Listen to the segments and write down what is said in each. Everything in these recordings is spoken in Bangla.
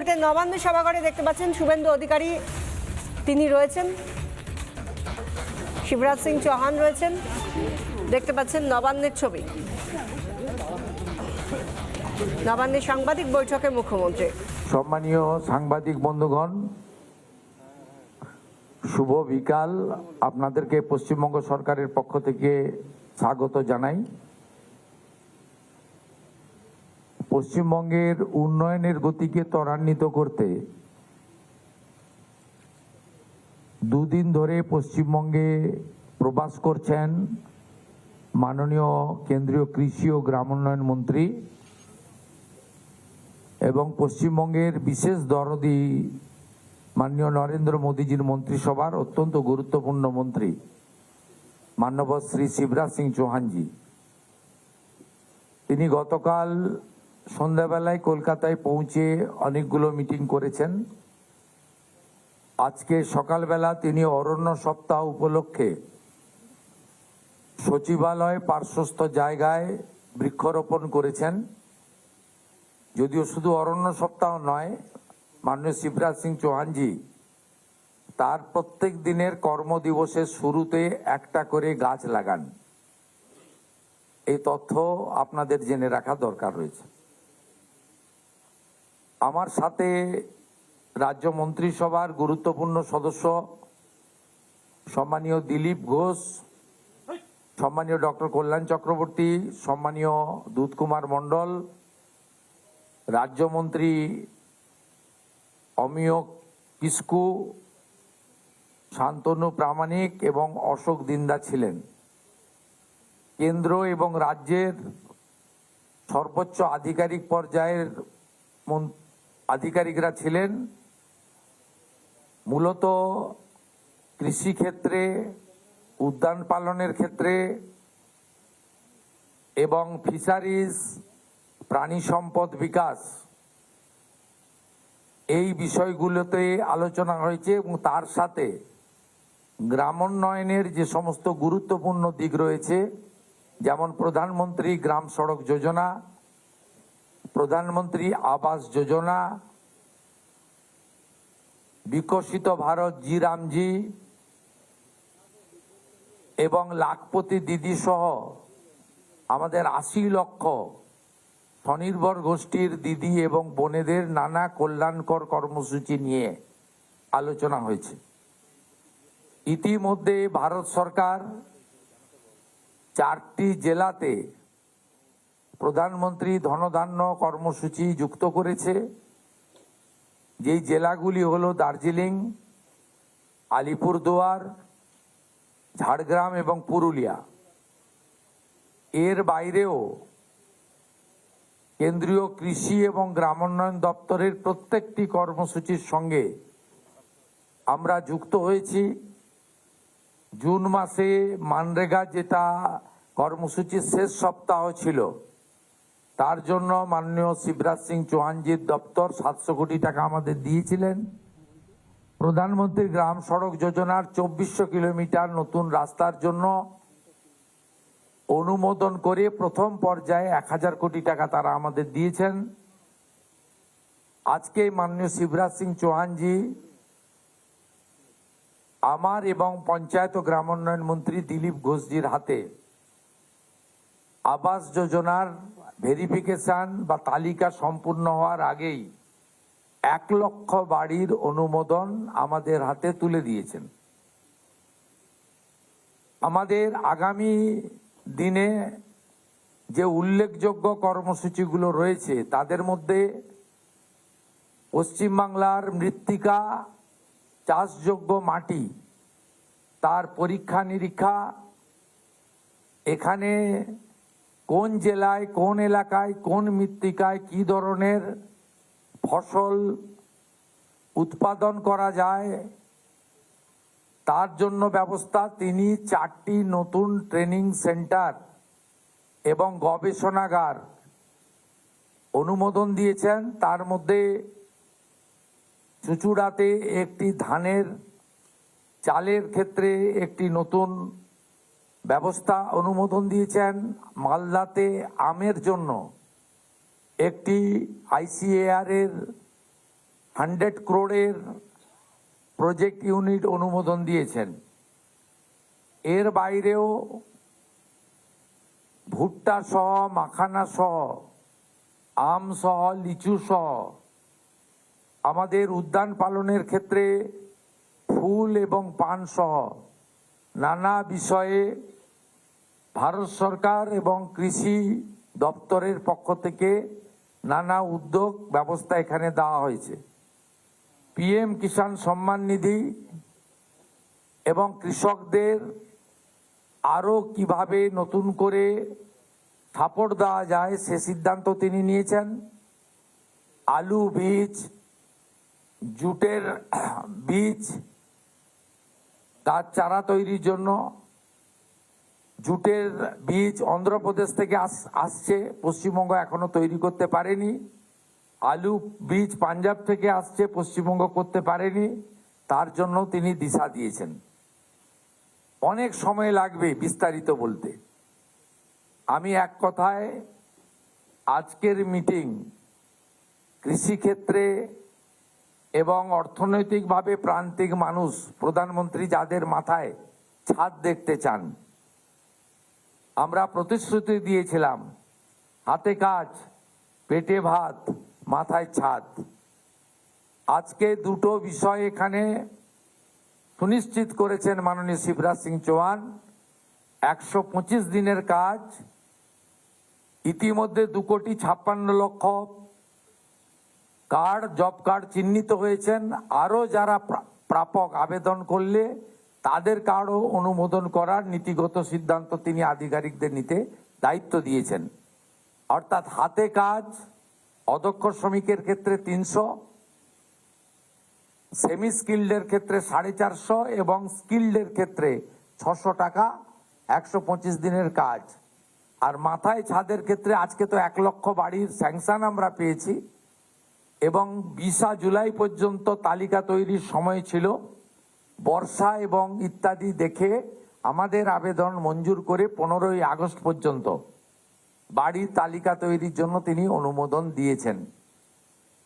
মুহূর্তে নবান্ন সভাঘরে দেখতে পাচ্ছেন শুভেন্দু অধিকারী, তিনি রয়েছেন, শিবরাজ সিং চৌহান রয়েছেন, দেখতে পাচ্ছেন নবান্নের ছবি। নবান্নের সাংবাদিক বৈঠকে মুখ্যমন্ত্রী। সম্মানীয় সাংবাদিক বন্ধুগণ, শুভ বিকাল। আপনাদেরকে পশ্চিমবঙ্গ সরকারের পক্ষ থেকে স্বাগত জানাই। পশ্চিমবঙ্গের উন্নয়নের গতিকে ত্বরান্বিত করতে দুদিন ধরে পশ্চিমবঙ্গে প্রবাস করছেন মাননীয় কেন্দ্রীয় কৃষি ও গ্রামোন্নয়ন মন্ত্রী এবং পশ্চিমবঙ্গের বিশেষ দরদি মাননীয় নরেন্দ্র মোদীজির মন্ত্রিসভার অত্যন্ত গুরুত্বপূর্ণ মন্ত্রী মাননীয় শ্রী শিবরাজ সিং চৌহানজি। তিনি গতকাল সন্ধ্যাবেলায় কলকাতায় পৌঁছে অনেকগুলো মিটিং করেছেন। আজকে সকালবেলা তিনি অরণ্য সপ্তাহ উপলক্ষে সচিবালয় পার্শ্বস্থ জায়গায় বৃক্ষরোপণ করেছেন। যদিও শুধু অরণ্য সপ্তাহ নয়, মাননীয় শিবরাজ সিং চৌহানজি তার প্রত্যেক দিনের কর্মদিবসের শুরুতে একটা করে গাছ লাগান। এই তথ্য আপনাদের জেনে রাখা দরকার রয়েছে। আমার সাথে রাজ্য মন্ত্রিসভার গুরুত্বপূর্ণ সদস্য সম্মানীয় দিলীপ ঘোষ, সম্মানীয় ডক্টর কল্যাণ চক্রবর্তী, সম্মানীয় দুধ কুমার মণ্ডল, রাজ্যমন্ত্রী অমিয় কিস্কু, শান্তনু প্রামাণিক এবং অশোক দিন্দা ছিলেন। কেন্দ্র এবং রাজ্যের সর্বোচ্চ আধিকারিক পর্যায়ের আধিকারিকরা ছিলেন। মূলত কৃষি ক্ষেত্রে, উদ্যান পালনের ক্ষেত্রে এবং ফিশারিজ, প্রাণী সম্পদ বিকাশ, এই বিষয়গুলোতে আলোচনা হয়েছে এবং তার সাথে গ্রামোন্নয়নের যে সমস্ত গুরুত্বপূর্ণ দিক রয়েছে, যেমন প্রধানমন্ত্রী গ্রাম সড়ক যোজনা, প্রধানমন্ত্রী আবাস যোজনা, বিকশিত ভারত জি রামজি এবং লাখপতি দিদি সহ আমাদের ৮০ লক্ষ স্বনির্ভর গোষ্ঠীর দিদি এবং বোনেদের নানা কল্যাণকর কর্মসূচি নিয়ে আলোচনা হয়েছে। ইতিমধ্যে ভারত সরকার 4টি জেলাতে প্রধানমন্ত্রী ধনধান্য কর্মসূচি যুক্ত করেছে। যেই জেলাগুলি হলো দার্জিলিং, আলিপুরদুয়ার, ঝাড়গ্রাম এবং পুরুলিয়া। এর বাইরেও কেন্দ্রীয় কৃষি এবং গ্রামোন্নয়ন দপ্তরের প্রত্যেকটি কর্মসূচির সঙ্গে আমরা যুক্ত হয়েছি। জুন মাসে মানরেগা যেটা কর্মসূচির শেষ সপ্তাহ ছিল, তার জন্য মাননীয় শিবরাজ সিং চৌহানজির দপ্তর 700 কোটি টাকা আমাদের দিয়েছিলেন। প্রধানমন্ত্রী গ্রাম সড়ক যোজনার 2400 কিলোমিটার নতুন রাস্তার জন্য অনুমোদন করে প্রথম পর্যায়ে 1000 কোটি টাকা তারা আমাদের দিয়েছেন। আজকে মাননীয় শিবরাজ সিং চৌহানজি আমার এবং পঞ্চায়েত ও গ্রামোন্নয়ন মন্ত্রী দিলীপ ঘোষজির হাতে আবাস যোজনার ভেরিফিকেশন বা তালিকা সম্পূর্ণ হওয়ার আগেই 1 লক্ষ বাড়ির অনুমোদন আমাদের হাতে তুলে দিয়েছেন। আমাদের আগামী দিনে যে উল্লেখযোগ্য কর্মসূচিগুলো রয়েছে, তাদের মধ্যে পশ্চিমবাংলার মৃত্তিকা, চাষযোগ্য মাটি, তার পরীক্ষা নিরীক্ষা, এখানে কোন জেলায়, কোন এলাকায়, কোন মৃত্তিকায় কি ধরনের ফসল উৎপাদন করা যায়, তার জন্য ব্যবস্থা। তিনি 4টি নতুন ট্রেনিং সেন্টার এবং গবেষণাগার অনুমোদন দিয়েছেন। তার মধ্যে চুঁচুড়াতে একটি ধানের চালের ক্ষেত্রে একটি নতুন ব্যবস্থা অনুমোদন দিয়েছেন। মালদাতে আমের জন্য একটি ICAR এর 100 crore প্রজেক্ট ইউনিট অনুমোদন দিয়েছেন। এর বাইরেও ভুট্টা সহ, মাখানা সহ, আম সহ, লিচু সহ আমাদের উদ্যান পালনের ক্ষেত্রে ফুল এবং পান সহ নানা বিষয়ে ভারত সরকার এবং কৃষি দপ্তরের পক্ষ থেকে নানা উদ্যোগ ব্যবস্থা এখানে দেওয়া হয়েছে। পিএম কিষাণ সম্মান নিধি এবং কৃষকদের আরো কিভাবে নতুন করে সাপোর্ট দেওয়া যায় সে সিদ্ধান্ত তিনি নিয়েছেন। আলু বীজ, জুটের বীজ, তার চারা তৈরির জন্য জুটের বীজ অন্ধ্রপ্রদেশ থেকে আসছে, পশ্চিমবঙ্গ এখনো তৈরি করতে পারেনি। আলু বীজ পাঞ্জাব থেকে আসছে, পশ্চিমবঙ্গ করতে পারেনি, তার জন্য তিনি দিশা দিয়েছেন। অনেক সময় লাগবে বিস্তারিত বলতে। আমি এক কথায় আজকের মিটিং কৃষি ক্ষেত্রে এবং অর্থনৈতিকভাবে প্রান্তিক মানুষ, প্রধানমন্ত্রী যাদের মাথায় ছাদ দেখতে চান, আমরা প্রতিশ্রুতি দিয়েছিলাম হাতে কাজ, পেটে ভাত, মাথায় ছাদ। আজকে দুটো বিষয় এখানে সুনিশ্চিত করেছেন মাননীয় শিবরাজ সিং চৌহান। 125 দিনের কাজ, ইতিমধ্যে 2,56,00,000 কার্ড, জব কার্ড চিহ্নিত হয়েছেন। আরো যারা প্রাপক আবেদন করলে তাদের কার্ডও অনুমোদন করার নীতিগত সিদ্ধান্ত তিনি আধিকারিকদের নিতে দায়িত্ব দিয়েছেন। অর্থাৎ হাতে কাজ অদক্ষ শ্রমিকের ক্ষেত্রে 300, সেমি স্কিল্ডের ক্ষেত্রে 450 এবং স্কিল্ডের ক্ষেত্রে 600 টাকা 125 দিনের কাজ। আর মাথায় ছাদের ক্ষেত্রে আজকে তো 1 লক্ষ বাড়ির স্যাংশন আমরা পেয়েছি এবং 20 জুলাই পর্যন্ত তালিকা তৈরির সময় ছিল। বর্ষা এবং ইত্যাদি দেখে আমাদের আবেদন মঞ্জুর করে 15ই আগস্ট পর্যন্ত বাড়ির তালিকা তৈরির জন্য তিনি অনুমোদন দিয়েছেন।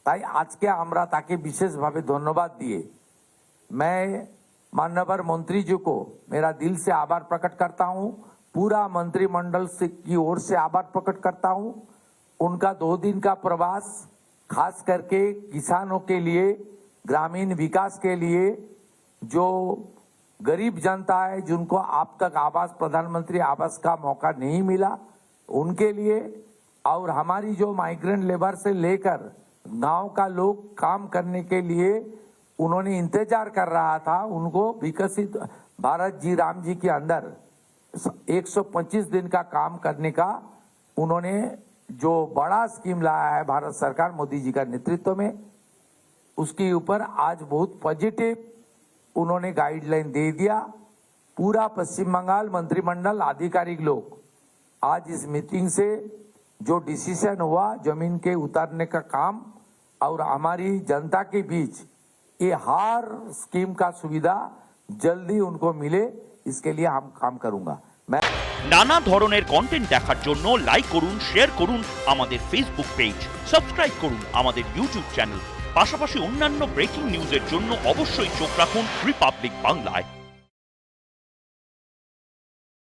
তাই আজকে আমরা তাকে विशेषভাবে धन्यवाद दिए मैं माननीय मंत्री जी को मेरा दिल से आभार प्रकट करता हूं। पूरा मंत्रिमंडल से की ओर से आभार प्रकट करता हूं। उनका 2 दिन का प्रवास खास करके किसानों के लिए, ग्रामीण विकास के लिए, जो गरीब जनता है जिनको अब तक आवास, प्रधानमंत्री आवास का मौका नहीं मिला, उनके लिए, और हमारी जो माइग्रेंट लेबर से लेकर गांव का लोग काम करने के लिए उन्होंने इंतजार कर रहा था, उनको विकसित भारत जी राम जी के अंदर 125 दिन का काम करने का उन्होंने जो बड़ा स्कीम लाया है भारत सरकार मोदी जी का नेतृत्व में, उसके ऊपर आज बहुत पॉजिटिव उन्होंने गाइडलाइन दे दिया। पूरा पश्चिम बंगाल मंत्रिमंडल अधिकारिक लोग आज इस मीटिंग से जो डिसीजन हुआ जमीन के उतारने का काम और हमारी जनता के बीच ये हर स्कीम का सुविधा जल्दी उनको मिले, इसके लिए हम काम करूंगा। मैं নানা ধরনের কন্টেন্ট দেখার জন্য লাইক করুন, শেয়ার করুন আমাদের ফেসবুক পেজ, সাবস্ক্রাইব করুন আমাদের ইউটিউব চ্যানেল। পাশাপাশি অন্যান্য ব্রেকিং নিউজের জন্য অবশ্যই চোখ রাখুন রিপাবলিক বাংলায়।